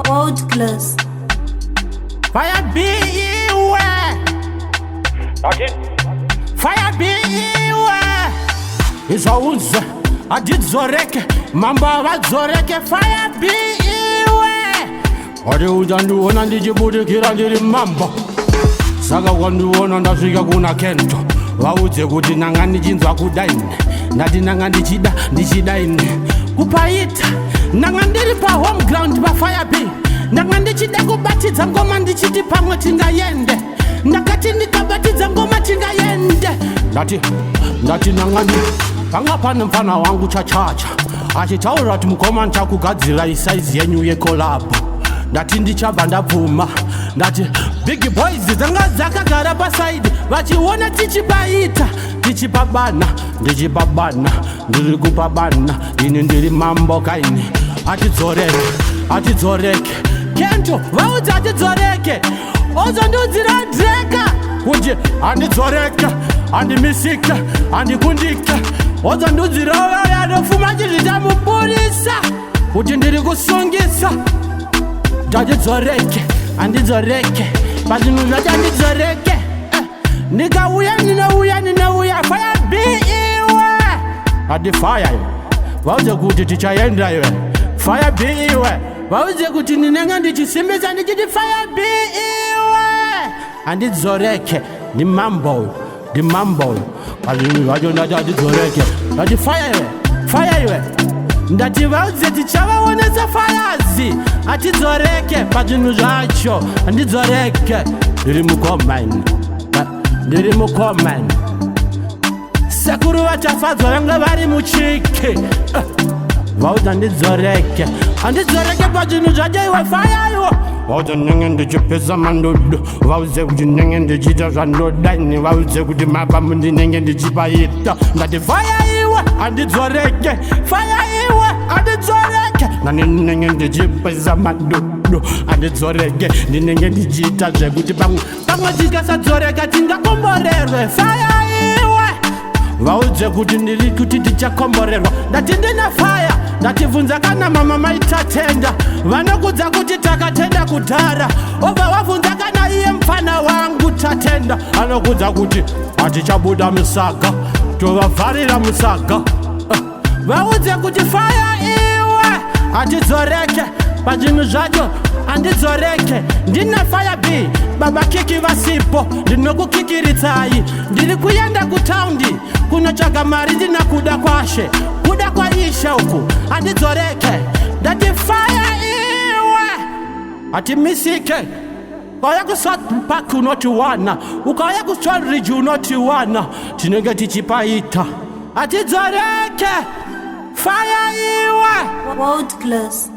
World class. Fire be iwe. Fire be iwe. Izawuze adizoreke mamba bazoreke. Fire be iwe. Ade ujanduona ndichibudikira ndiri mamba. Saka wanduona ndasvika kuna Kento. Vaudze kuti nanga ndichinzwa kudaini. Ndati nanga ndichidaini. Kupaita nanga ndiri pa home ground pa Fire B. Nanga ndichida kubatidza ngoma ndichiti pamwe tingayende. Ndakati ndikabatidza ngoma tingayende. Ndati nanga panga pane mfana wangu chachacha. Achitaura kuti mukoma nchakugadzira isaizi yenyu yekolab. Ndati ndichabva ndabvuma. Ndati big boys dzanga dzakagara paside vachiona tichipaita tichipabana ndiri kupabana ini ndiri mambo kaini atidzoreke Kento vaudze atidzoreke ozondiudzira Dreka kuti andidzoreke andimisike andikundike ozondiudzira vaya anofuma chizvita mupurisa kuti ndiri kusungisa ndatidzoreke andidzoreke pazvinhu zvacho andidzoreke ndikauya ninouya Fire B iwe ati fire iwe vaudze kuti tichaenda iwe Fire B iwe vaudze kuti ndinenge ndichisimbisa ndichiti Fire B iwe andidzoreke ndimambo pazvinhu zvacho ndati andidzoreke ndati fire iwe ndati vaudze tichavaonesa fayazi atidzoreke pazvinhu zvacho andidzoreke ndiri mukomani sekuru vachafadzwa vange vari muchiki vaudze andidzoreke pazvinhu zvacho iwe faya iwo vaudze ndinenge ndichipisa mandodo vaudze kuti ndinenge ndichiita zvandodaini vaudze kuti mapamu ndinenge ndichipaita ndati faya iwe andidzoreke nani ndinenge ndichipisa mandodo andidzoreke ndinenge ndichiita zvekuti pamwe tikasadzoreka tingakomborerwe faya iwe vaudze kuti ndiri kuti tichakomborerwa ndati ndina faya ndativunza kana mama maitatenda vanokudza kuti takatenda kudhara obva wavunza kana iye mufana wangu tatenda anokudza kuti hatichabuda musaga tovavharira musaga vaudze kuti faya iwe atidzoreke pazvinhu zvacho andidzoreke ndina Fire B baba kiki vasipo ndinokukikiritsai ndiri kuenda kutaundi kunotsvaga mari ndina kuda kwashe kuda kwaisha uku andidzoreke ndati faya iwe hatimisike ukauya kuSouth Park unotiwana ukauya kuStonebridge unotiwana tinenge tichipaita atidzoreke faya iwe World class.